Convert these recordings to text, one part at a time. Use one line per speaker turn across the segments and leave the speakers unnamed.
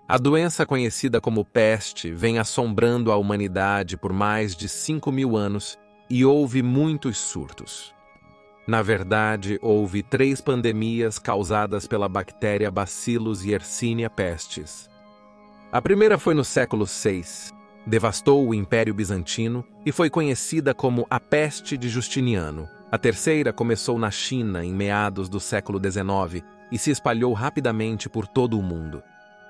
A doença conhecida como peste vem assombrando a humanidade por mais de 5.000 anos e houve muitos surtos. Na verdade, houve 3 pandemias causadas pela bactéria Bacillus Yersinia pestis. A primeira foi no século VI, devastou o Império Bizantino e foi conhecida como a Peste de Justiniano. A terceira começou na China em meados do século XIX e se espalhou rapidamente por todo o mundo.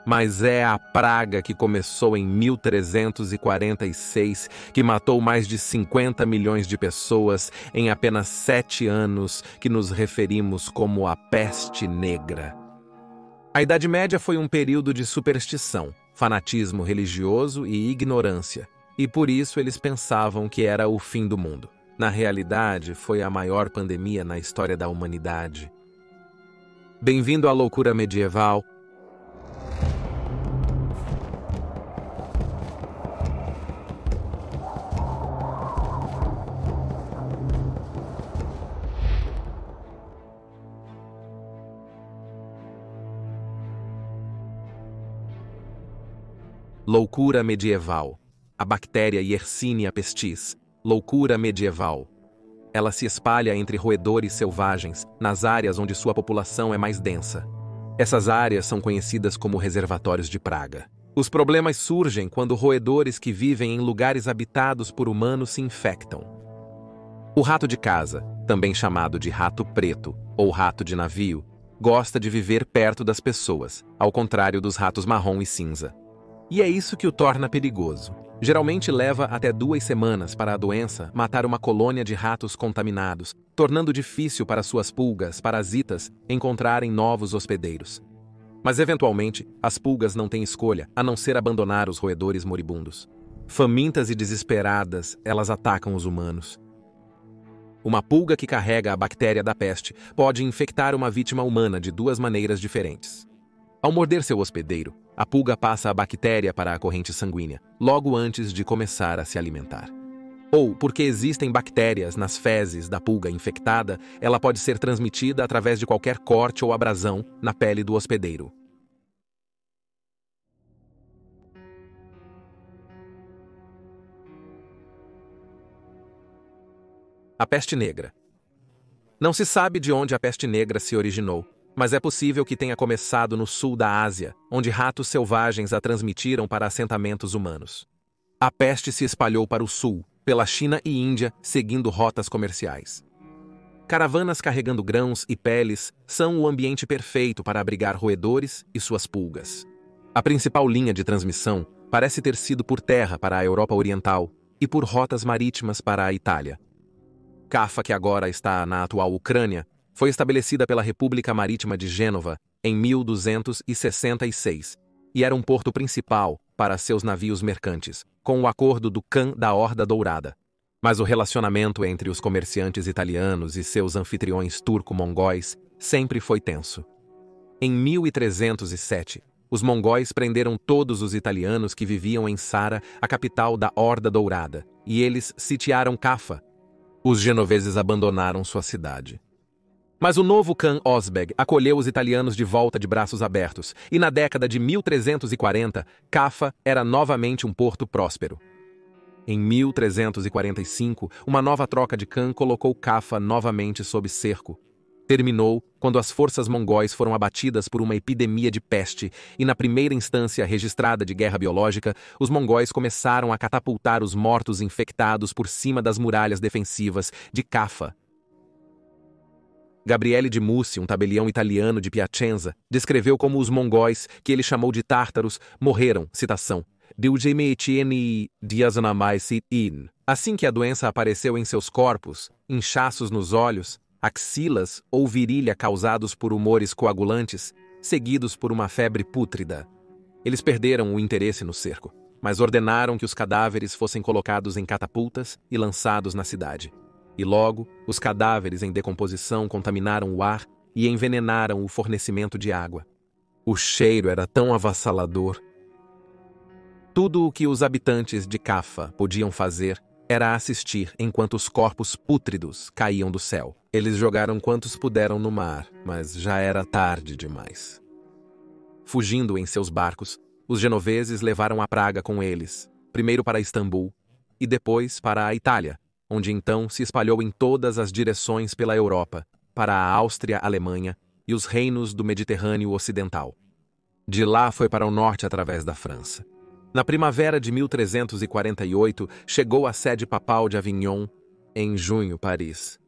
Mas é a praga que começou em 1346, que matou mais de 50 milhões de pessoas em apenas 7 anos, que nos referimos como a Peste Negra. A Idade Média foi um período de superstição, fanatismo religioso e ignorância, e por isso eles pensavam que era o fim do mundo. Na realidade, foi a maior pandemia na história da humanidade. Bem-vindo à loucura medieval. Loucura medieval. A bactéria Yersinia pestis. Loucura medieval. Ela se espalha entre roedores selvagens, nas áreas onde sua população é mais densa. Essas áreas são conhecidas como reservatórios de praga. Os problemas surgem quando roedores que vivem em lugares habitados por humanos se infectam. O rato de casa, também chamado de rato preto ou rato de navio, gosta de viver perto das pessoas, ao contrário dos ratos marrom e cinza. E é isso que o torna perigoso. Geralmente leva até 2 semanas para a doença matar uma colônia de ratos contaminados, tornando difícil para suas pulgas parasitas encontrarem novos hospedeiros. Mas eventualmente, as pulgas não têm escolha a não ser abandonar os roedores moribundos. Famintas e desesperadas, elas atacam os humanos. Uma pulga que carrega a bactéria da peste pode infectar uma vítima humana de 2 maneiras diferentes. Ao morder seu hospedeiro, a pulga passa a bactéria para a corrente sanguínea, logo antes de começar a se alimentar. Ou, porque existem bactérias nas fezes da pulga infectada, ela pode ser transmitida através de qualquer corte ou abrasão na pele do hospedeiro. A peste negra. Não se sabe de onde a peste negra se originou, mas é possível que tenha começado no sul da Ásia, onde ratos selvagens a transmitiram para assentamentos humanos. A peste se espalhou para o sul, pela China e Índia, seguindo rotas comerciais. Caravanas carregando grãos e peles são o ambiente perfeito para abrigar roedores e suas pulgas. A principal linha de transmissão parece ter sido por terra para a Europa Oriental e por rotas marítimas para a Itália. Cafa, que agora está na atual Ucrânia, foi estabelecida pela República Marítima de Gênova em 1266 e era um porto principal para seus navios mercantes, com o acordo do Khan da Horda Dourada. Mas o relacionamento entre os comerciantes italianos e seus anfitriões turco-mongóis sempre foi tenso. Em 1307, os mongóis prenderam todos os italianos que viviam em Sara, a capital da Horda Dourada, e eles sitiaram Cafa. Os genoveses abandonaram sua cidade. Mas o novo Khan Osbeg acolheu os italianos de volta de braços abertos, e na década de 1340, Cafa era novamente um porto próspero. Em 1345, uma nova troca de Khan colocou Cafa novamente sob cerco. Terminou quando as forças mongóis foram abatidas por uma epidemia de peste, e na primeira instância registrada de guerra biológica, os mongóis começaram a catapultar os mortos infectados por cima das muralhas defensivas de Cafa. Gabriele de Mussi, um tabelião italiano de Piacenza, descreveu como os mongóis, que ele chamou de tártaros, morreram, citação, assim que a doença apareceu em seus corpos, inchaços nos olhos, axilas ou virilha causados por humores coagulantes, seguidos por uma febre pútrida. Eles perderam o interesse no cerco, mas ordenaram que os cadáveres fossem colocados em catapultas e lançados na cidade. E logo, os cadáveres em decomposição contaminaram o ar e envenenaram o fornecimento de água. O cheiro era tão avassalador. Tudo o que os habitantes de Cafa podiam fazer era assistir enquanto os corpos pútridos caíam do céu. Eles jogaram quantos puderam no mar, mas já era tarde demais. Fugindo em seus barcos, os genoveses levaram a praga com eles, primeiro para Istambul e depois para a Itália, onde então se espalhou em todas as direções pela Europa, para a Áustria-Alemanha e os reinos do Mediterrâneo Ocidental. De lá foi para o norte através da França. Na primavera de 1348, chegou à sede papal de Avignon, em junho, Paris.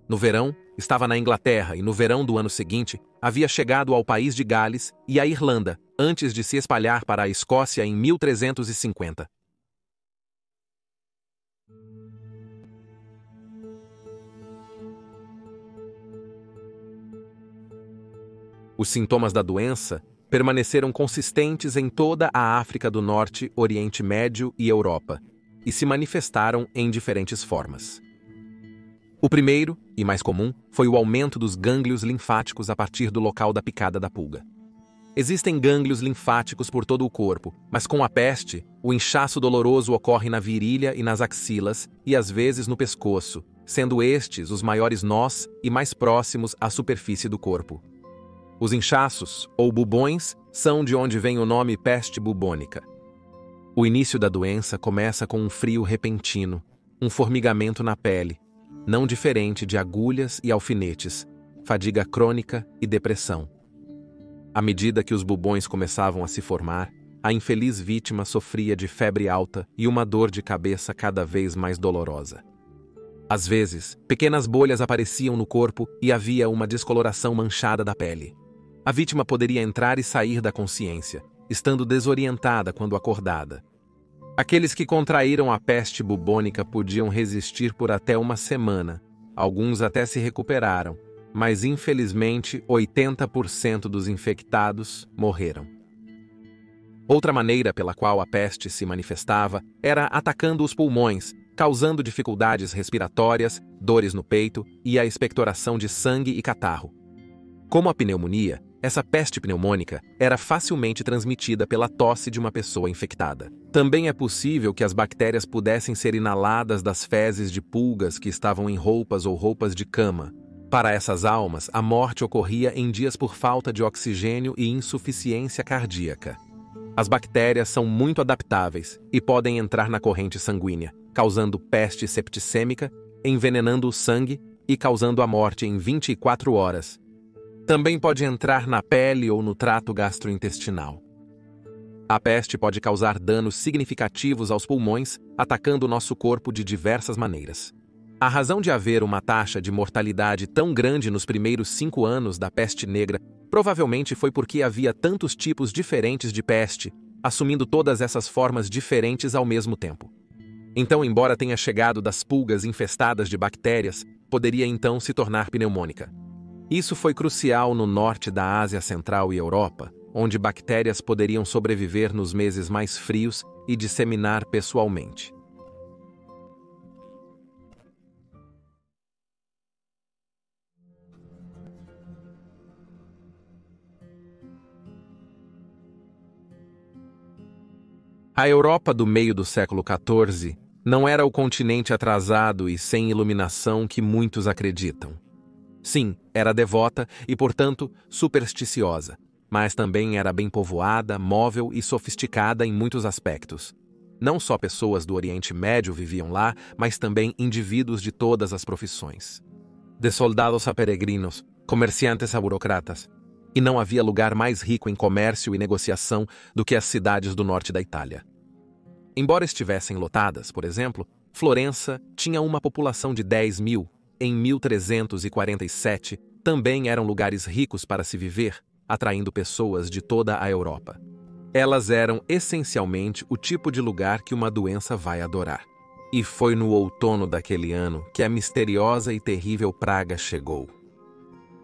No verão, estava na Inglaterra e no verão do ano seguinte, havia chegado ao país de Gales e à Irlanda, antes de se espalhar para a Escócia em 1350. Os sintomas da doença permaneceram consistentes em toda a África do Norte, Oriente Médio e Europa, e se manifestaram em diferentes formas. O primeiro, e mais comum, foi o aumento dos gânglios linfáticos a partir do local da picada da pulga. Existem gânglios linfáticos por todo o corpo, mas com a peste, o inchaço doloroso ocorre na virilha e nas axilas e às vezes no pescoço, sendo estes os maiores nós e mais próximos à superfície do corpo. Os inchaços, ou bubões, são de onde vem o nome peste bubônica. O início da doença começa com um frio repentino, um formigamento na pele, não diferente de agulhas e alfinetes, fadiga crônica e depressão. À medida que os bubões começavam a se formar, a infeliz vítima sofria de febre alta e uma dor de cabeça cada vez mais dolorosa. Às vezes, pequenas bolhas apareciam no corpo e havia uma descoloração manchada da pele. A vítima poderia entrar e sair da consciência, estando desorientada quando acordada. Aqueles que contraíram a peste bubônica podiam resistir por até uma semana. Alguns até se recuperaram, mas infelizmente 80% dos infectados morreram. Outra maneira pela qual a peste se manifestava era atacando os pulmões, causando dificuldades respiratórias, dores no peito e a expectoração de sangue e catarro. Como a pneumonia, essa peste pneumônica era facilmente transmitida pela tosse de uma pessoa infectada. Também é possível que as bactérias pudessem ser inaladas das fezes de pulgas que estavam em roupas ou roupas de cama. Para essas almas, a morte ocorria em dias por falta de oxigênio e insuficiência cardíaca. As bactérias são muito adaptáveis e podem entrar na corrente sanguínea, causando peste septicêmica, envenenando o sangue e causando a morte em 24 horas. Também pode entrar na pele ou no trato gastrointestinal. A peste pode causar danos significativos aos pulmões, atacando o nosso corpo de diversas maneiras. A razão de haver uma taxa de mortalidade tão grande nos primeiros 5 anos da peste negra provavelmente foi porque havia tantos tipos diferentes de peste, assumindo todas essas formas diferentes ao mesmo tempo. Então, embora tenha chegado das pulgas infestadas de bactérias, poderia então se tornar pneumônica. Isso foi crucial no norte da Ásia Central e Europa, onde bactérias poderiam sobreviver nos meses mais frios e disseminar pessoalmente. A Europa do meio do século XIV não era o continente atrasado e sem iluminação que muitos acreditam. Sim, era devota e, portanto, supersticiosa, mas também era bem povoada, móvel e sofisticada em muitos aspectos. Não só pessoas do Oriente Médio viviam lá, mas também indivíduos de todas as profissões. De soldados a peregrinos, comerciantes a burocratas. E não havia lugar mais rico em comércio e negociação do que as cidades do norte da Itália. Embora estivessem lotadas, por exemplo, Florença tinha uma população de 10 mil. Em 1347, também eram lugares ricos para se viver, atraindo pessoas de toda a Europa. Elas eram essencialmente o tipo de lugar que uma doença vai adorar. E foi no outono daquele ano que a misteriosa e terrível praga chegou.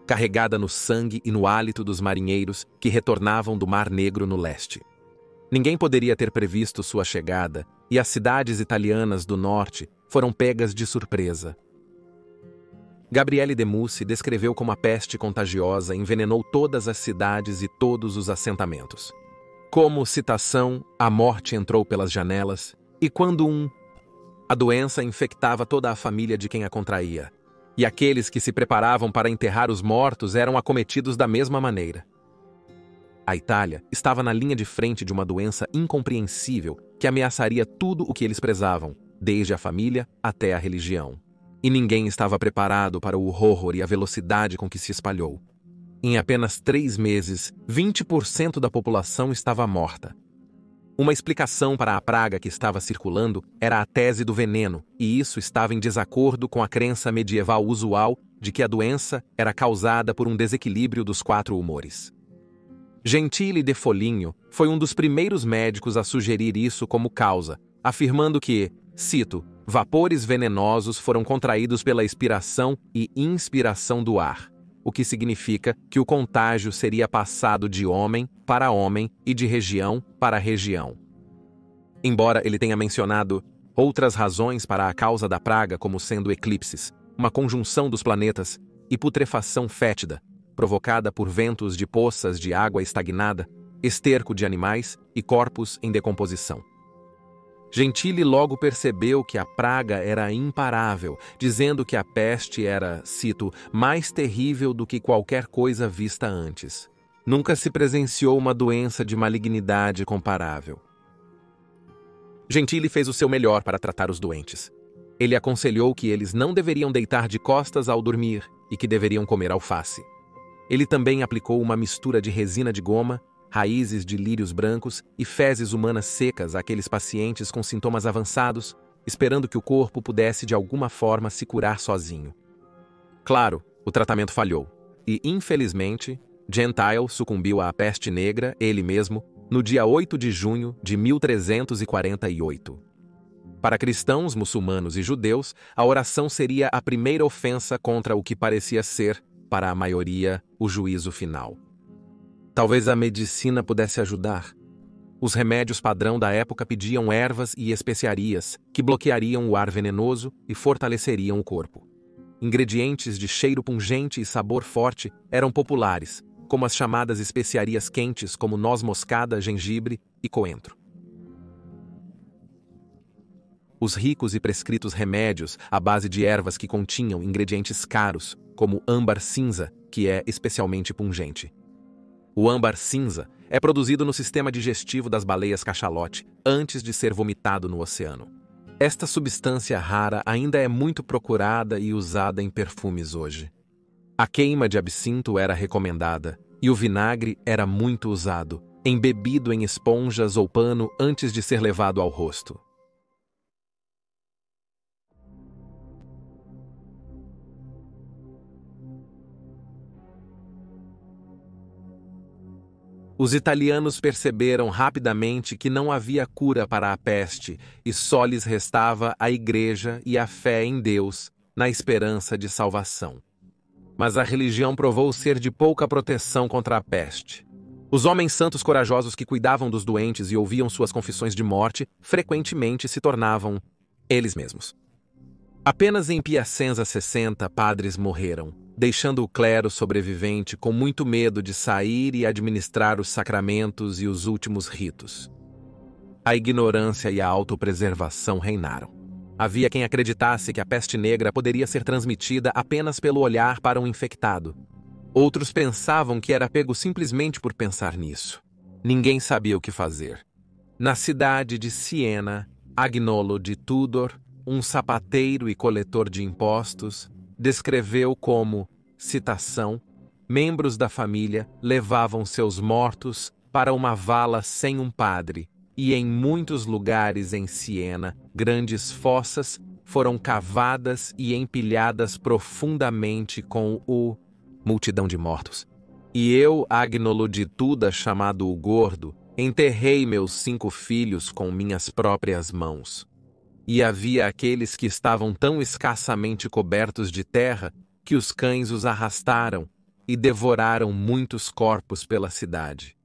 Carregada no sangue e no hálito dos marinheiros que retornavam do Mar Negro no leste. Ninguém poderia ter previsto sua chegada, e as cidades italianas do norte foram pegas de surpresa. Gabriele de Mussi descreveu como a peste contagiosa envenenou todas as cidades e todos os assentamentos. Como citação, a morte entrou pelas janelas, e quando a doença infectava toda a família de quem a contraía, e aqueles que se preparavam para enterrar os mortos eram acometidos da mesma maneira. A Itália estava na linha de frente de uma doença incompreensível que ameaçaria tudo o que eles prezavam, desde a família até a religião. E ninguém estava preparado para o horror e a velocidade com que se espalhou. Em apenas 3 meses, 20% da população estava morta. Uma explicação para a praga que estava circulando era a tese do veneno, e isso estava em desacordo com a crença medieval usual de que a doença era causada por um desequilíbrio dos 4 humores. Gentile de Foligno foi um dos primeiros médicos a sugerir isso como causa, afirmando que, cito, vapores venenosos foram contraídos pela expiração e inspiração do ar, o que significa que o contágio seria passado de homem para homem e de região para região. Embora ele tenha mencionado outras razões para a causa da praga como sendo eclipses, uma conjunção dos planetas e putrefação fétida, provocada por ventos de poças de água estagnada, esterco de animais e corpos em decomposição. Gentile logo percebeu que a praga era imparável, dizendo que a peste era, cito, mais terrível do que qualquer coisa vista antes. Nunca se presenciou uma doença de malignidade comparável. Gentile fez o seu melhor para tratar os doentes. Ele aconselhou que eles não deveriam deitar de costas ao dormir e que deveriam comer alface. Ele também aplicou uma mistura de resina de goma, raízes de lírios brancos e fezes humanas secas àqueles pacientes com sintomas avançados, esperando que o corpo pudesse de alguma forma se curar sozinho. Claro, o tratamento falhou, e infelizmente, Gentile sucumbiu à peste negra, ele mesmo, no dia 8 de junho de 1348. Para cristãos, muçulmanos e judeus, a oração seria a primeira ofensa contra o que parecia ser, para a maioria, o juízo final. Talvez a medicina pudesse ajudar. Os remédios padrão da época pediam ervas e especiarias que bloqueariam o ar venenoso e fortaleceriam o corpo. Ingredientes de cheiro pungente e sabor forte eram populares, como as chamadas especiarias quentes como noz moscada, gengibre e coentro. Os ricos e prescritos remédios à base de ervas que continham ingredientes caros, como âmbar cinza, que é especialmente pungente. O âmbar cinza é produzido no sistema digestivo das baleias cachalote antes de ser vomitado no oceano. Esta substância rara ainda é muito procurada e usada em perfumes hoje. A queima de absinto era recomendada e o vinagre era muito usado, embebido em esponjas ou pano antes de ser levado ao rosto. Os italianos perceberam rapidamente que não havia cura para a peste e só lhes restava a Igreja e a fé em Deus, na esperança de salvação. Mas a religião provou ser de pouca proteção contra a peste. Os homens santos corajosos que cuidavam dos doentes e ouviam suas confissões de morte frequentemente se tornavam eles mesmos. Apenas em Piacenza 60 padres morreram, deixando o clero sobrevivente com muito medo de sair e administrar os sacramentos e os últimos ritos. A ignorância e a autopreservação reinaram. Havia quem acreditasse que a peste negra poderia ser transmitida apenas pelo olhar para um infectado. Outros pensavam que era pego simplesmente por pensar nisso. Ninguém sabia o que fazer. Na cidade de Siena, Agnolo de Tudor, um sapateiro e coletor de impostos, descreveu como, citação, membros da família levavam seus mortos para uma vala sem um padre, e em muitos lugares em Siena, grandes fossas foram cavadas e empilhadas profundamente com multidão de mortos. E eu, Agnolo de Tuda, chamado o Gordo, enterrei meus 5 filhos com minhas próprias mãos. E havia aqueles que estavam tão escassamente cobertos de terra que os cães os arrastaram e devoraram muitos corpos pela cidade.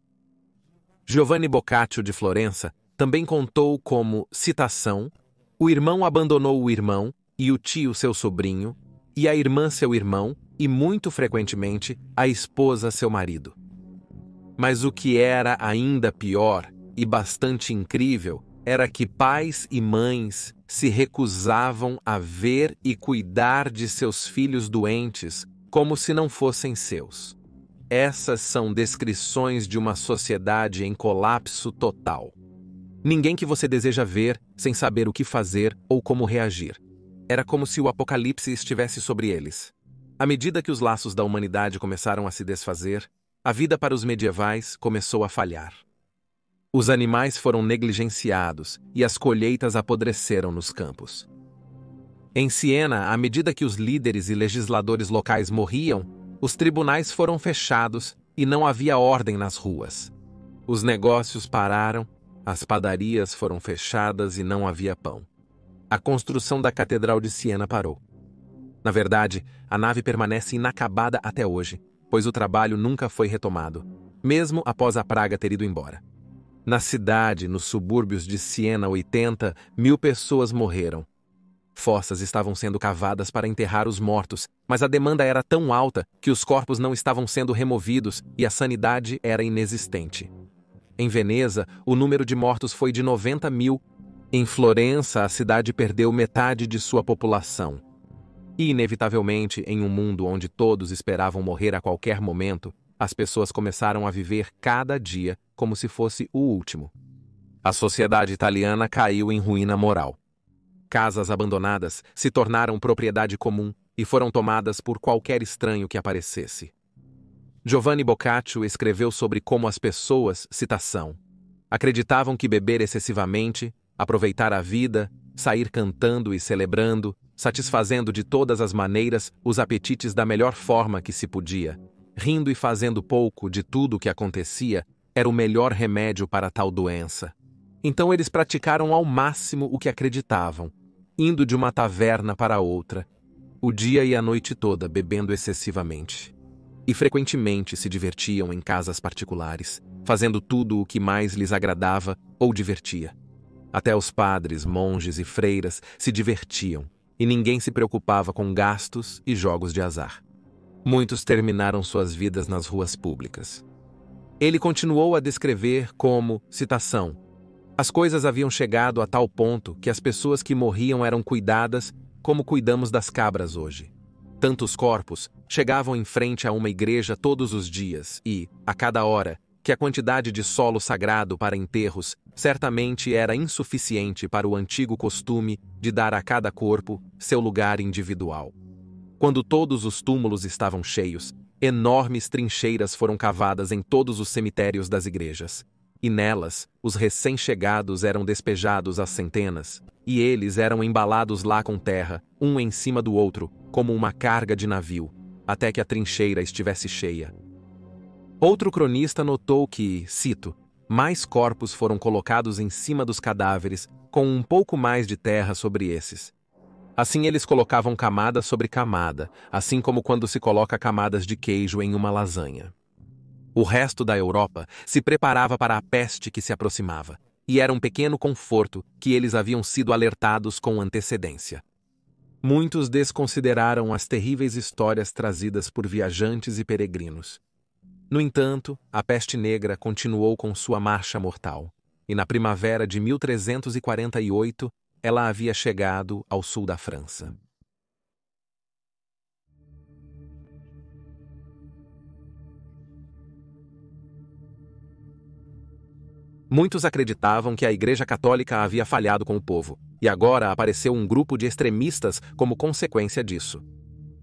Giovanni Boccaccio de Florença também contou como, citação, o irmão abandonou o irmão e o tio seu sobrinho, e a irmã seu irmão, e muito frequentemente a esposa seu marido. Mas o que era ainda pior e bastante incrível era que pais e mães se recusavam a ver e cuidar de seus filhos doentes como se não fossem seus. Essas são descrições de uma sociedade em colapso total. Ninguém que você deseja ver sem saber o que fazer ou como reagir. Era como se o apocalipse estivesse sobre eles. À medida que os laços da humanidade começaram a se desfazer, a vida para os medievais começou a falhar. Os animais foram negligenciados e as colheitas apodreceram nos campos. Em Siena, à medida que os líderes e legisladores locais morriam, os tribunais foram fechados e não havia ordem nas ruas. Os negócios pararam, as padarias foram fechadas e não havia pão. A construção da Catedral de Siena parou. Na verdade, a nave permanece inacabada até hoje, pois o trabalho nunca foi retomado, mesmo após a praga ter ido embora. Na cidade, nos subúrbios de Siena, 80.000 pessoas morreram. Fossas estavam sendo cavadas para enterrar os mortos, mas a demanda era tão alta que os corpos não estavam sendo removidos e a sanidade era inexistente. Em Veneza, o número de mortos foi de 90.000. Em Florença, a cidade perdeu metade de sua população. E, inevitavelmente, em um mundo onde todos esperavam morrer a qualquer momento, as pessoas começaram a viver cada dia como se fosse o último. A sociedade italiana caiu em ruína moral. Casas abandonadas se tornaram propriedade comum e foram tomadas por qualquer estranho que aparecesse. Giovanni Boccaccio escreveu sobre como as pessoas, citação, acreditavam que beber excessivamente, aproveitar a vida, sair cantando e celebrando, satisfazendo de todas as maneiras os apetites da melhor forma que se podia, rindo e fazendo pouco de tudo o que acontecia, era o melhor remédio para tal doença. Então eles praticaram ao máximo o que acreditavam, indo de uma taverna para outra, o dia e a noite toda bebendo excessivamente. E frequentemente se divertiam em casas particulares, fazendo tudo o que mais lhes agradava ou divertia. Até os padres, monges e freiras se divertiam, e ninguém se preocupava com gastos e jogos de azar. Muitos terminaram suas vidas nas ruas públicas. Ele continuou a descrever como, citação, as coisas haviam chegado a tal ponto que as pessoas que morriam eram cuidadas como cuidamos das cabras hoje. Tantos corpos chegavam em frente a uma igreja todos os dias e, a cada hora, que a quantidade de solo sagrado para enterros certamente era insuficiente para o antigo costume de dar a cada corpo seu lugar individual. Quando todos os túmulos estavam cheios, enormes trincheiras foram cavadas em todos os cemitérios das igrejas. E nelas, os recém-chegados eram despejados às centenas, e eles eram embalados lá com terra, um em cima do outro, como uma carga de navio, até que a trincheira estivesse cheia. Outro cronista notou que, cito, mais corpos foram colocados em cima dos cadáveres, com um pouco mais de terra sobre esses. Assim eles colocavam camada sobre camada, assim como quando se coloca camadas de queijo em uma lasanha. O resto da Europa se preparava para a peste que se aproximava, e era um pequeno conforto que eles haviam sido alertados com antecedência. Muitos desconsideraram as terríveis histórias trazidas por viajantes e peregrinos. No entanto, a peste negra continuou com sua marcha mortal, e na primavera de 1348 ela havia chegado ao sul da França. Muitos acreditavam que a Igreja Católica havia falhado com o povo, e agora apareceu um grupo de extremistas como consequência disso.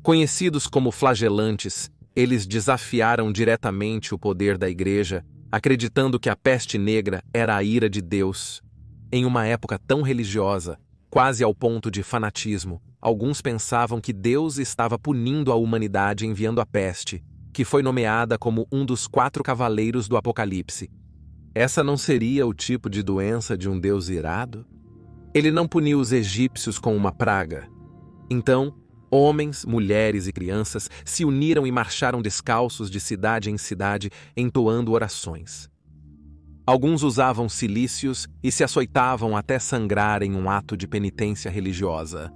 Conhecidos como flagelantes, eles desafiaram diretamente o poder da Igreja, acreditando que a peste negra era a ira de Deus. Em uma época tão religiosa, quase ao ponto de fanatismo, alguns pensavam que Deus estava punindo a humanidade enviando a peste, que foi nomeada como um dos 4 cavaleiros do Apocalipse. Essa não seria o tipo de doença de um Deus irado? Ele não puniu os egípcios com uma praga. Então, homens, mulheres e crianças se uniram e marcharam descalços de cidade em cidade, entoando orações. Alguns usavam cilícios e se açoitavam até sangrar em um ato de penitência religiosa.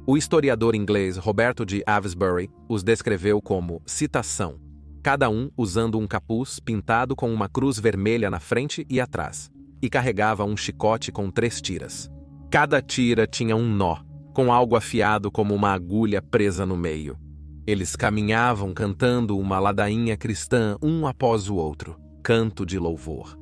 O historiador inglês Roberto de Avesbury os descreveu como, citação, cada um usando um capuz pintado com uma cruz vermelha na frente e atrás, e carregava um chicote com 3 tiras. Cada tira tinha um nó, com algo afiado como uma agulha presa no meio. Eles caminhavam cantando uma ladainha cristã um após o outro, canto de louvor.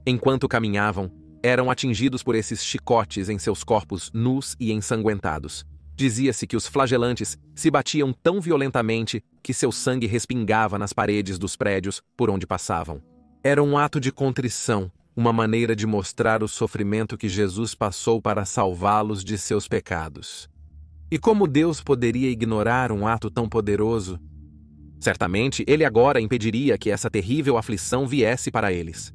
Enquanto caminhavam, eram atingidos por esses chicotes em seus corpos nus e ensanguentados. Dizia-se que os flagelantes se batiam tão violentamente que seu sangue respingava nas paredes dos prédios por onde passavam. Era um ato de contrição, uma maneira de mostrar o sofrimento que Jesus passou para salvá-los de seus pecados. E como Deus poderia ignorar um ato tão poderoso? Certamente, ele agora impediria que essa terrível aflição viesse para eles.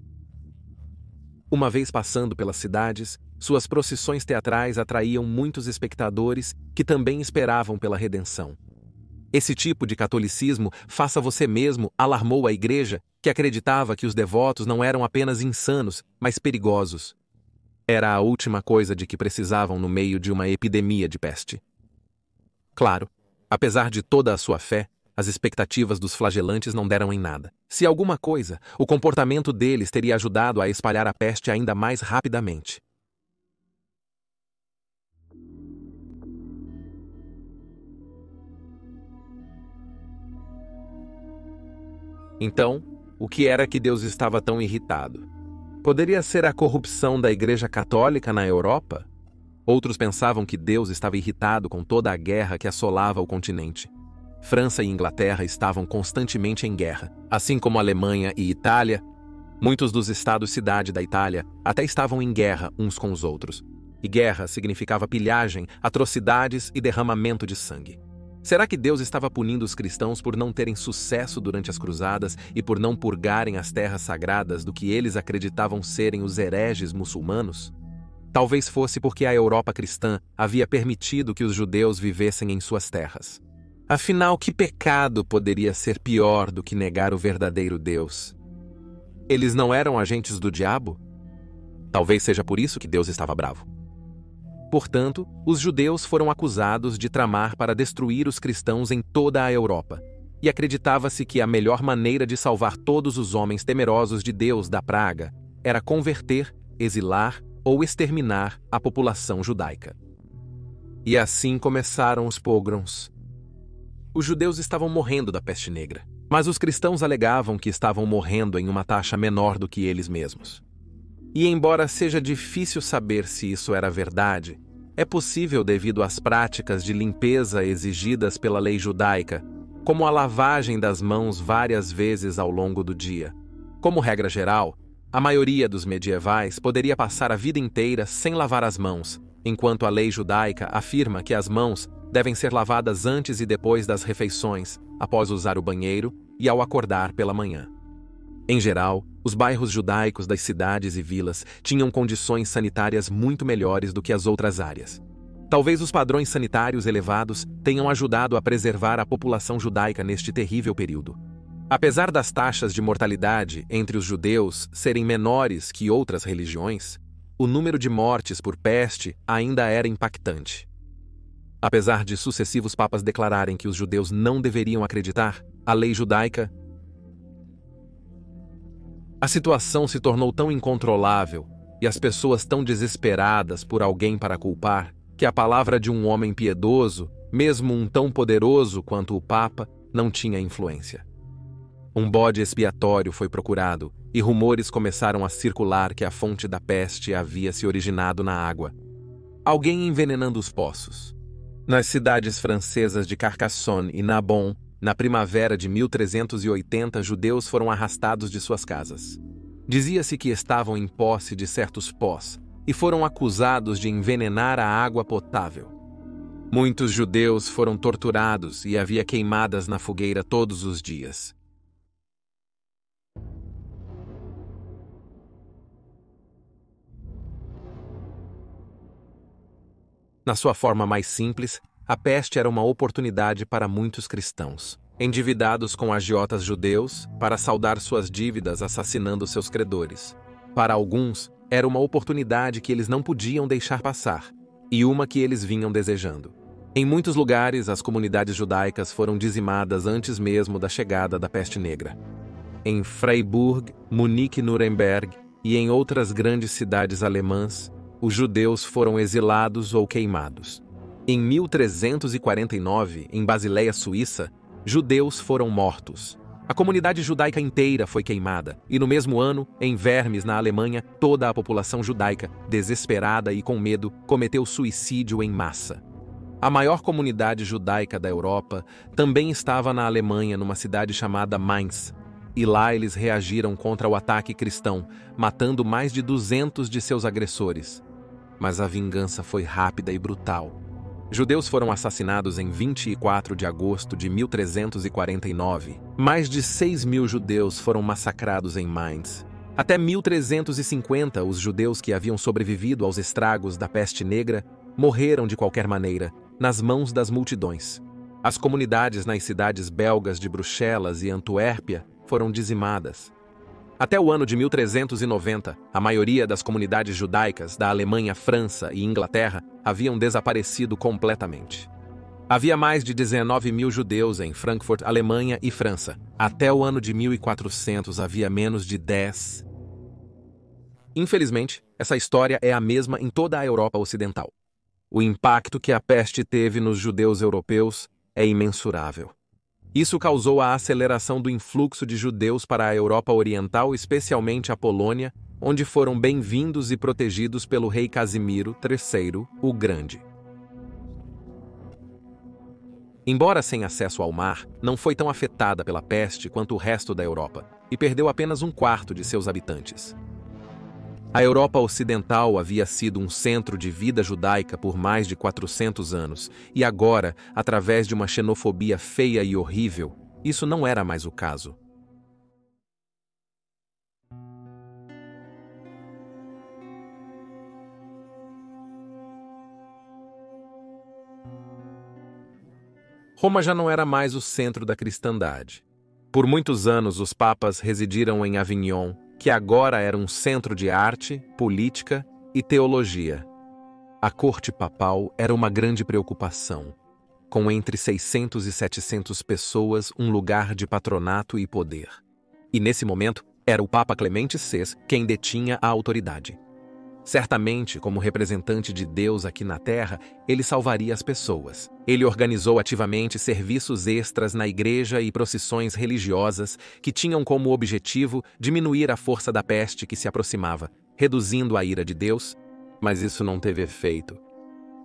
Uma vez passando pelas cidades, suas procissões teatrais atraíam muitos espectadores que também esperavam pela redenção. Esse tipo de catolicismo, faça você mesmo, alarmou a igreja, que acreditava que os devotos não eram apenas insanos, mas perigosos. Era a última coisa de que precisavam no meio de uma epidemia de peste. Claro, apesar de toda a sua fé, as expectativas dos flagelantes não deram em nada. Se alguma coisa, o comportamento deles teria ajudado a espalhar a peste ainda mais rapidamente. Então, o que era que Deus estava tão irritado? Poderia ser a corrupção da Igreja Católica na Europa? Outros pensavam que Deus estava irritado com toda a guerra que assolava o continente. França e Inglaterra estavam constantemente em guerra, assim como Alemanha e Itália. Muitos dos estados-cidade da Itália até estavam em guerra uns com os outros. E guerra significava pilhagem, atrocidades e derramamento de sangue. Será que Deus estava punindo os cristãos por não terem sucesso durante as cruzadas e por não purgarem as terras sagradas do que eles acreditavam serem os hereges muçulmanos? Talvez fosse porque a Europa cristã havia permitido que os judeus vivessem em suas terras. Afinal, que pecado poderia ser pior do que negar o verdadeiro Deus? Eles não eram agentes do diabo? Talvez seja por isso que Deus estava bravo. Portanto, os judeus foram acusados de tramar para destruir os cristãos em toda a Europa, e acreditava-se que a melhor maneira de salvar todos os homens temerosos de Deus da praga era converter, exilar ou exterminar a população judaica. E assim começaram os pogroms. Os judeus estavam morrendo da peste negra, mas os cristãos alegavam que estavam morrendo em uma taxa menor do que eles mesmos. E embora seja difícil saber se isso era verdade, é possível devido às práticas de limpeza exigidas pela lei judaica, como a lavagem das mãos várias vezes ao longo do dia. Como regra geral, a maioria dos medievais poderia passar a vida inteira sem lavar as mãos, enquanto a lei judaica afirma que as mãos devem ser lavadas antes e depois das refeições, após usar o banheiro e ao acordar pela manhã. Em geral, os bairros judaicos das cidades e vilas tinham condições sanitárias muito melhores do que as outras áreas. Talvez os padrões sanitários elevados tenham ajudado a preservar a população judaica neste terrível período. Apesar das taxas de mortalidade entre os judeus serem menores que outras religiões, o número de mortes por peste ainda era impactante. Apesar de sucessivos papas declararem que os judeus não deveriam acreditar, a lei judaica. A situação se tornou tão incontrolável e as pessoas tão desesperadas por alguém para culpar que a palavra de um homem piedoso, mesmo um tão poderoso quanto o Papa, não tinha influência. Um bode expiatório foi procurado e rumores começaram a circular que a fonte da peste havia se originado na água. Alguém envenenando os poços. Nas cidades francesas de Carcassonne e Narbonne, na primavera de 1380, judeus foram arrastados de suas casas. Dizia-se que estavam em posse de certos pós e foram acusados de envenenar a água potável. Muitos judeus foram torturados e havia queimadas na fogueira todos os dias. Na sua forma mais simples, a peste era uma oportunidade para muitos cristãos, endividados com agiotas judeus, para saldar suas dívidas assassinando seus credores. Para alguns, era uma oportunidade que eles não podiam deixar passar, e uma que eles vinham desejando. Em muitos lugares, as comunidades judaicas foram dizimadas antes mesmo da chegada da peste negra. Em Freiburg, Munique e Nuremberg, e em outras grandes cidades alemãs, os judeus foram exilados ou queimados. Em 1349, em Basileia, Suíça, Judeus foram mortos. A comunidade judaica inteira foi queimada, e no mesmo ano, em Vermes, na Alemanha, toda a população judaica, desesperada e com medo, cometeu suicídio em massa. A maior comunidade judaica da Europa também estava na Alemanha, numa cidade chamada Mainz, e lá eles reagiram contra o ataque cristão, matando mais de 200 de seus agressores. Mas a vingança foi rápida e brutal. Judeus foram assassinados em 24 de agosto de 1349. Mais de 6.000 judeus foram massacrados em Mainz. Até 1350, os judeus que haviam sobrevivido aos estragos da peste negra morreram de qualquer maneira, nas mãos das multidões. As comunidades nas cidades belgas de Bruxelas e Antuérpia foram dizimadas. Até o ano de 1390, a maioria das comunidades judaicas da Alemanha, França e Inglaterra haviam desaparecido completamente. Havia mais de 19.000 judeus em Frankfurt, Alemanha e França. Até o ano de 1400 havia menos de 10. Infelizmente, essa história é a mesma em toda a Europa Ocidental. O impacto que a peste teve nos judeus europeus é imensurável. Isso causou a aceleração do influxo de judeus para a Europa Oriental, especialmente a Polônia, onde foram bem-vindos e protegidos pelo rei Casimiro III, o Grande. Embora sem acesso ao mar, não foi tão afetada pela peste quanto o resto da Europa, e perdeu apenas 1/4 de seus habitantes. A Europa Ocidental havia sido um centro de vida judaica por mais de 400 anos, e agora, através de uma xenofobia feia e horrível, isso não era mais o caso. Roma já não era mais o centro da cristandade. Por muitos anos, os papas residiram em Avignon, que agora era um centro de arte, política e teologia. A corte papal era uma grande preocupação, com entre 600 e 700 pessoas, um lugar de patronato e poder. E nesse momento, era o Papa Clemente VI quem detinha a autoridade. Certamente, como representante de Deus aqui na Terra, ele salvaria as pessoas. Ele organizou ativamente serviços extras na igreja e procissões religiosas que tinham como objetivo diminuir a força da peste que se aproximava, reduzindo a ira de Deus, mas isso não teve efeito.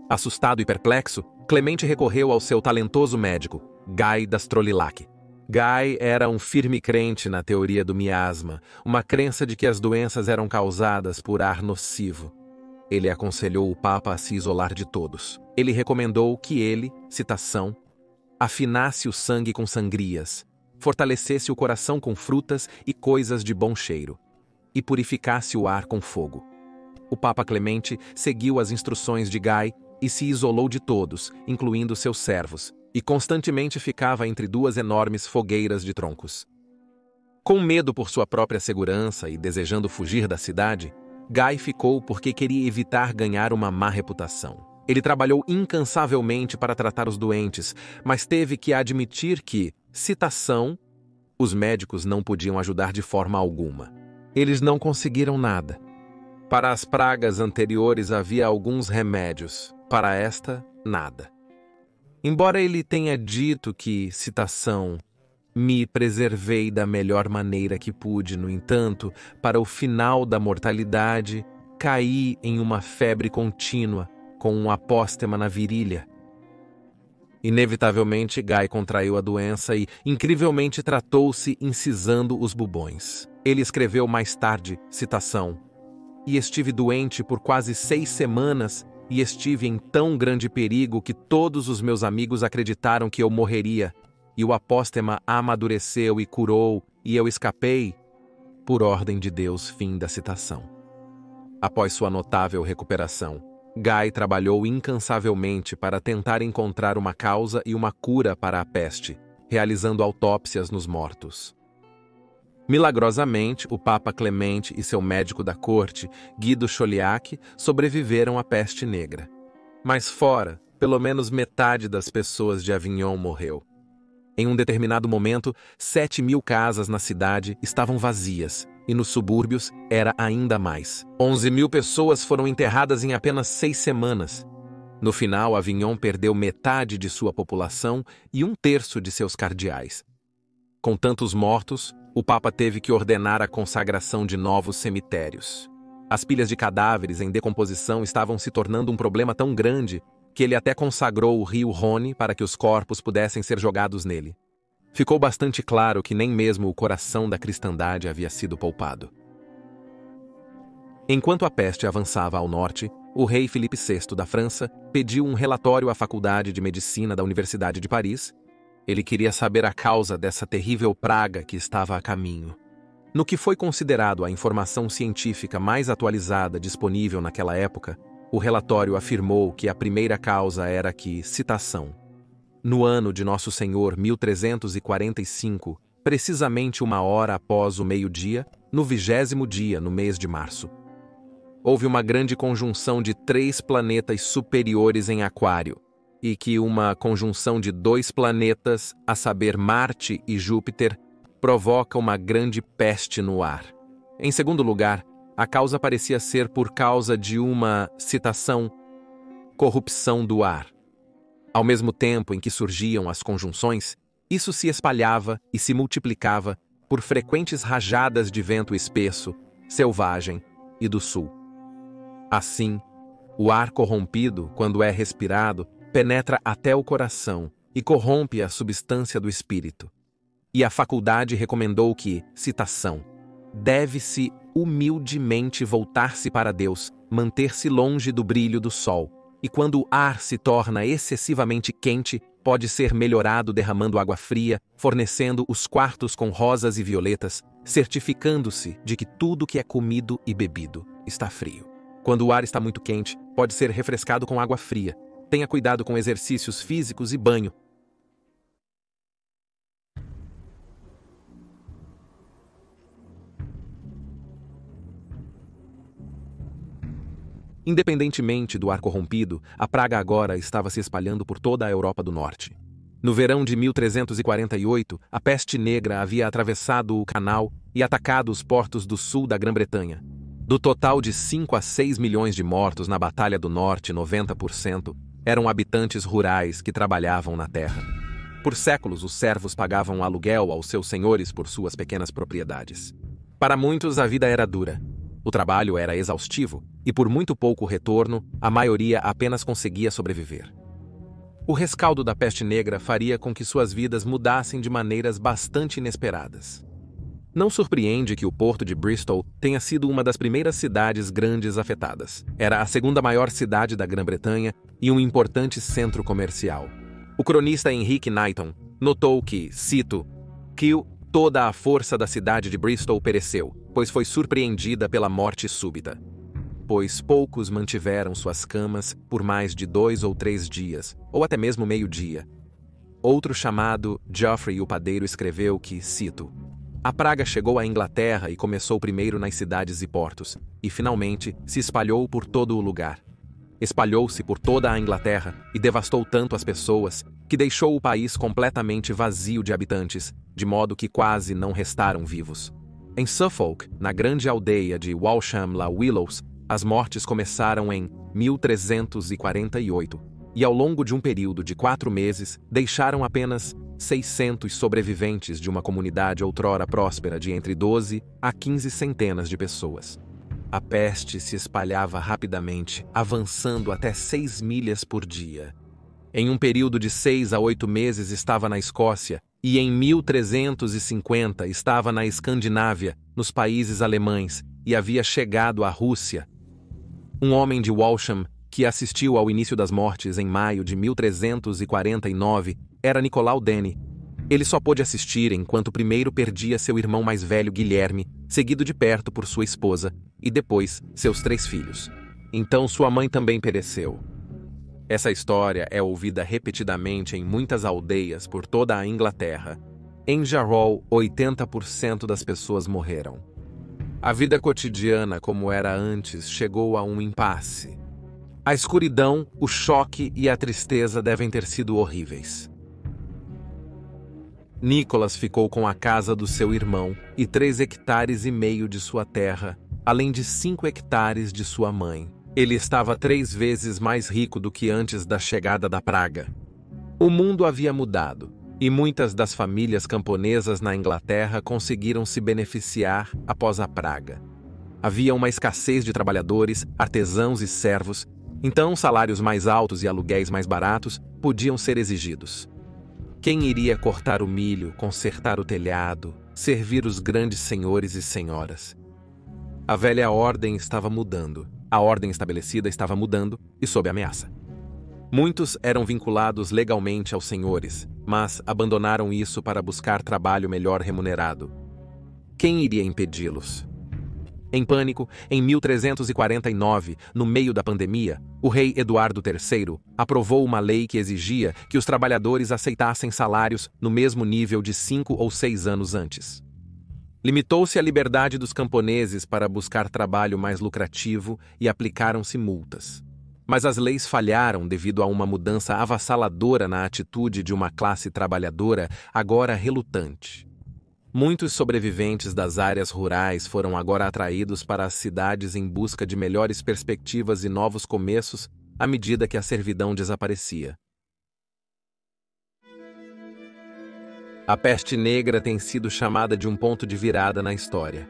Assustado e perplexo, Clemente recorreu ao seu talentoso médico, Guy d'Astrolac. Guy era um firme crente na teoria do miasma, uma crença de que as doenças eram causadas por ar nocivo. Ele aconselhou o Papa a se isolar de todos. Ele recomendou que ele, citação, afinasse o sangue com sangrias, fortalecesse o coração com frutas e coisas de bom cheiro, e purificasse o ar com fogo. O Papa Clemente seguiu as instruções de Guy e se isolou de todos, incluindo seus servos, e constantemente ficava entre 2 enormes fogueiras de troncos. Com medo por sua própria segurança e desejando fugir da cidade, Guy ficou porque queria evitar ganhar uma má reputação. Ele trabalhou incansavelmente para tratar os doentes, mas teve que admitir que, citação, os médicos não podiam ajudar de forma alguma. Eles não conseguiram nada. Para as pragas anteriores havia alguns remédios, para esta, nada. Embora ele tenha dito que, citação, me preservei da melhor maneira que pude, no entanto, para o final da mortalidade, caí em uma febre contínua, com um apóstema na virilha. Inevitavelmente, Guy contraiu a doença e, incrivelmente, tratou-se incisando os bubões. Ele escreveu mais tarde, citação, e estive doente por quase 6 semanas, e estive em tão grande perigo que todos os meus amigos acreditaram que eu morreria, e o apóstema amadureceu e curou, e eu escapei, por ordem de Deus. Fim da citação. Após sua notável recuperação, Guy trabalhou incansavelmente para tentar encontrar uma causa e uma cura para a peste, realizando autópsias nos mortos. Milagrosamente, o Papa Clemente e seu médico da corte, Guido Chauliac, sobreviveram à peste negra. Mas fora, pelo menos metade das pessoas de Avignon morreu. Em um determinado momento, 7.000 casas na cidade estavam vazias, e nos subúrbios era ainda mais. 11.000 pessoas foram enterradas em apenas 6 semanas. No final, Avignon perdeu metade de sua população e 1/3 de seus cardeais. Com tantos mortos, o Papa teve que ordenar a consagração de novos cemitérios. As pilhas de cadáveres em decomposição estavam se tornando um problema tão grande que ele até consagrou o rio Rhône para que os corpos pudessem ser jogados nele. Ficou bastante claro que nem mesmo o coração da cristandade havia sido poupado. Enquanto a peste avançava ao norte, o rei Filipe VI da França pediu um relatório à Faculdade de Medicina da Universidade de Paris. Ele queria saber a causa dessa terrível praga que estava a caminho. No que foi considerado a informação científica mais atualizada disponível naquela época, o relatório afirmou que a primeira causa era que, citação, no ano de Nosso Senhor 1345, precisamente 1 hora após o meio-dia, no 20º dia no mês de março, houve uma grande conjunção de 3 planetas superiores em Aquário, e que uma conjunção de 2 planetas, a saber Marte e Júpiter, provoca uma grande peste no ar. Em segundo lugar, a causa parecia ser por causa de uma, citação, corrupção do ar. Ao mesmo tempo em que surgiam as conjunções, isso se espalhava e se multiplicava por frequentes rajadas de vento espesso, selvagem e do sul. Assim, o ar corrompido, quando é respirado, penetra até o coração e corrompe a substância do espírito. E a faculdade recomendou que, citação, deve-se humildemente voltar-se para Deus, manter-se longe do brilho do sol, e quando o ar se torna excessivamente quente, pode ser melhorado derramando água fria, fornecendo os quartos com rosas e violetas, certificando-se de que tudo que é comido e bebido está frio. Quando o ar está muito quente, pode ser refrescado com água fria. Tenha cuidado com exercícios físicos e banho. Independentemente do ar corrompido, a praga agora estava se espalhando por toda a Europa do Norte. No verão de 1348, a peste negra havia atravessado o canal e atacado os portos do sul da Grã-Bretanha. Do total de 5 a 6 milhões de mortos na Batalha do Norte, 90% eram habitantes rurais que trabalhavam na terra. Por séculos, os servos pagavam aluguel aos seus senhores por suas pequenas propriedades. Para muitos, a vida era dura. O trabalho era exaustivo e, por muito pouco retorno, a maioria apenas conseguia sobreviver. O rescaldo da peste negra faria com que suas vidas mudassem de maneiras bastante inesperadas. Não surpreende que o porto de Bristol tenha sido uma das primeiras cidades grandes afetadas. Era a segunda maior cidade da Grã-Bretanha e um importante centro comercial. O cronista Henrique Knighton notou que, cito, que toda a força da cidade de Bristol pereceu, pois foi surpreendida pela morte súbita. Pois poucos mantiveram suas camas por mais de 2 ou 3 dias, ou até mesmo meio-dia. Outro chamado Geoffrey o Padeiro escreveu que, cito, a praga chegou à Inglaterra e começou primeiro nas cidades e portos, e finalmente se espalhou por todo o lugar. Espalhou-se por toda a Inglaterra e devastou tanto as pessoas que deixou o país completamente vazio de habitantes, de modo que quase não restaram vivos. Em Suffolk, na grande aldeia de Walsham-la-Willows, as mortes começaram em 1348, e ao longo de um período de 4 meses, deixaram apenas 600 sobreviventes de uma comunidade outrora próspera de entre 12 a 15 centenas de pessoas. A peste se espalhava rapidamente, avançando até 6 milhas por dia. Em um período de 6 a 8 meses estava na Escócia, e em 1350 estava na Escandinávia, nos países alemães, e havia chegado à Rússia. Um homem de Walsham, que assistiu ao início das mortes em maio de 1349, era Nicolau Denny. Ele só pôde assistir enquanto primeiro perdia seu irmão mais velho Guilherme, seguido de perto por sua esposa, e depois seus 3 filhos. Então sua mãe também pereceu. Essa história é ouvida repetidamente em muitas aldeias por toda a Inglaterra. Em Jarrow, 80% das pessoas morreram. A vida cotidiana, como era antes, chegou a um impasse. A escuridão, o choque e a tristeza devem ter sido horríveis. Nicholas ficou com a casa do seu irmão e 3,5 hectares de sua terra, além de 5 hectares de sua mãe. Ele estava 3 vezes mais rico do que antes da chegada da praga. O mundo havia mudado, e muitas das famílias camponesas na Inglaterra conseguiram se beneficiar após a praga. Havia uma escassez de trabalhadores, artesãos e servos, então salários mais altos e aluguéis mais baratos podiam ser exigidos. Quem iria cortar o milho, consertar o telhado, servir os grandes senhores e senhoras? A velha ordem estava mudando. A ordem estabelecida estava mudando e sob ameaça. Muitos eram vinculados legalmente aos senhores, mas abandonaram isso para buscar trabalho melhor remunerado. Quem iria impedi-los? Em pânico, em 1349, no meio da pandemia, o rei Eduardo III aprovou uma lei que exigia que os trabalhadores aceitassem salários no mesmo nível de 5 ou 6 anos antes. Limitou-se a liberdade dos camponeses para buscar trabalho mais lucrativo e aplicaram-se multas. Mas as leis falharam devido a uma mudança avassaladora na atitude de uma classe trabalhadora agora relutante. Muitos sobreviventes das áreas rurais foram agora atraídos para as cidades em busca de melhores perspectivas e novos começos à medida que a servidão desaparecia. A peste negra tem sido chamada de um ponto de virada na história.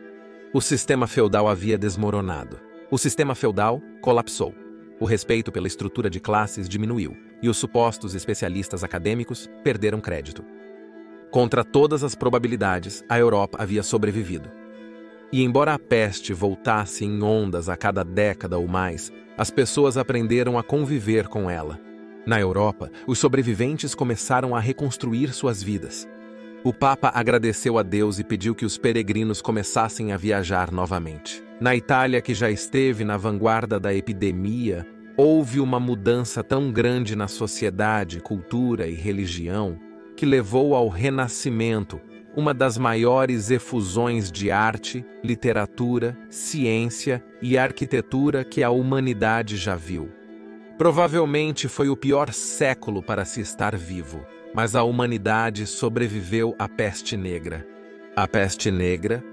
O sistema feudal havia desmoronado. O sistema feudal colapsou. O respeito pela estrutura de classes diminuiu, e os supostos especialistas acadêmicos perderam crédito. Contra todas as probabilidades, a Europa havia sobrevivido. E embora a peste voltasse em ondas a cada década ou mais, as pessoas aprenderam a conviver com ela. Na Europa, os sobreviventes começaram a reconstruir suas vidas. O Papa agradeceu a Deus e pediu que os peregrinos começassem a viajar novamente. Na Itália, que já esteve na vanguarda da epidemia, houve uma mudança tão grande na sociedade, cultura e religião que levou ao Renascimento, uma das maiores efusões de arte, literatura, ciência e arquitetura que a humanidade já viu. Provavelmente foi o pior século para se estar vivo, mas a humanidade sobreviveu à peste negra. A peste negra?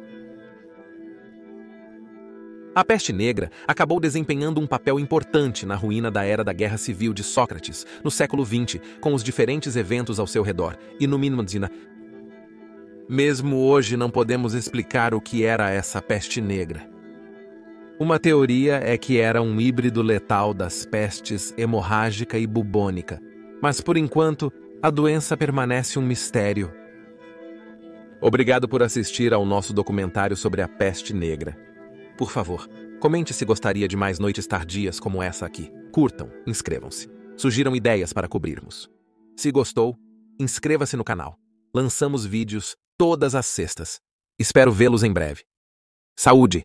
A peste negra acabou desempenhando um papel importante na ruína da era da Guerra Civil de Sócrates, no século XX, com os diferentes eventos ao seu redor, e no Minmadzina. Mesmo hoje não podemos explicar o que era essa peste negra. Uma teoria é que era um híbrido letal das pestes hemorrágica e bubônica, mas por enquanto a doença permanece um mistério. Obrigado por assistir ao nosso documentário sobre a peste negra. Por favor, comente se gostaria de mais noites tardias como essa aqui. Curtam, inscrevam-se. Sugiram ideias para cobrirmos. Se gostou, inscreva-se no canal. Lançamos vídeos todas as sextas. Espero vê-los em breve. Saúde!